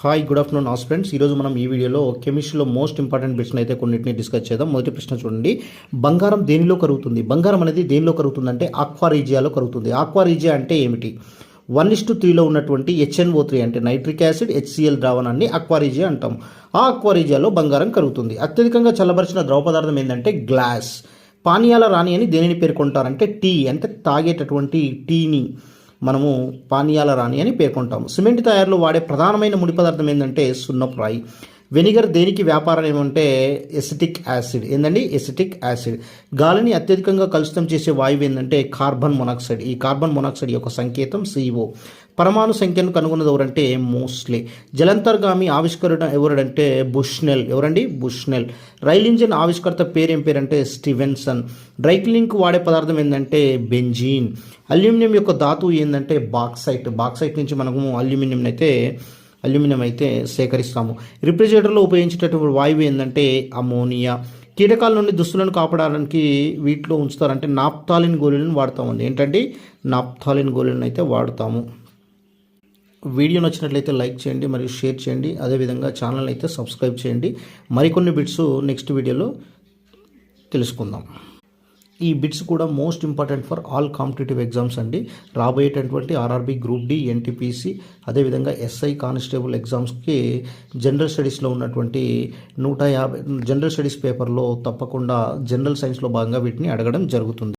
Hi good afternoon aspirants. ఈరోజు మనం ఈ వీడియోలో కెమిస్ట్రీలో మోస్ట్ ఇంపార్టెంట్ బిట్స్ని అయితే కొన్నింటిని డిస్కస్ చేద్దాం. మొదటి ప్రశ్న చూడండి, బంగారం దేనిలో కరుగుతుంది? బంగారం అనేది దేనిలో కరుగుతుంది అంటే ఆక్వా రీజియాలో కరుగుతుంది. ఆక్వా రీజియా అంటే ఏమిటి? 1:3లో ఉన్నటువంటి HNO3 అంటే నైట్రిక్ యాసిడ్ HCl ద్రావణాన్ని ఆక్వా రీజియా అంటాం. ఆ ఆక్వా రీజియాలో బంగారం కరుగుతుంది. అత్యధికంగా చల్లబరిచిన ద్రవ పదార్థం ఏంటంటే గ్లాస్. పానీయాల రాణి అని దేనిని పేర్కొంటారంటే టీ, అంటే తాగేటటువంటి టీని మనము పానీయాల రాణి అని పేర్కొంటాము. సిమెంట్ తయారులో వాడే ప్రధానమైన ముడి పదార్థం ఏంటంటే సున్నప్రాయి. వెనిగర్ దేనికి వ్యాపారం ఏమంటే ఎసిటిక్ యాసిడ్. ఏంటండి? Acetic acid. గాలిని అత్యధికంగా కలుషితం చేసే వాయువు ఏంటంటే కార్బన్ మొనాక్సైడ్. ఈ కార్బన్ మొనాక్సైడ్ యొక్క సంకేతం CO. పరమాణు సంఖ్యను కనుగొన్నది ఎవరంటే మోస్లే. జలంతర్గామి ఆవిష్కరణ ఎవరంటే బుష్నెల్. ఎవరండి? బుష్నెల్. రైల్ ఇంజిన్ ఆవిష్కర్త పేరు ఏం పేరంటే స్టీవెన్సన్. డ్రై క్లీనింగ్కి వాడే పదార్థం ఏంటంటే బెంజీన్. అల్యూమినియం యొక్క ధాతువు ఏంటంటే బాక్సైట్. బాక్సైట్ నుంచి మనము అల్యూమినియం అయితే సేకరిస్తాము. రిఫ్రిజిరేటర్లో ఉపయోగించేటటువంటి వాయువు ఏంటంటే అమోనియా. కీటకాల నుండి దుస్తులను కాపాడడానికి వీటిలో ఉంచుతారంటే నాప్థాలిన్ గోళీలను వాడతామండి. ఏంటంటే నాప్థాలిన్ గోళీలను అయితే వాడతాము. వీడియో నచ్చినట్లయితే లైక్ చేయండి మరియు షేర్ చేయండి. అదేవిధంగా ఛానల్ అయితే సబ్స్క్రైబ్ చేయండి. మరికొన్ని బిట్స్ నెక్స్ట్ వీడియోలో తెలుసుకుందాం. ఈ బిట్స్ కూడా most important for all competitive exams అండి. రాబోయేటటువంటి RRB గ్రూప్ D NTPC అదేవిధంగా SI కానిస్టేబుల్ ఎగ్జామ్స్కి జనరల్ స్టడీస్లో ఉన్నటువంటి 150 జనరల్ స్టడీస్ పేపర్లో తప్పకుండా జనరల్ సైన్స్లో భాగంగా వీటిని అడగడం జరుగుతుంది.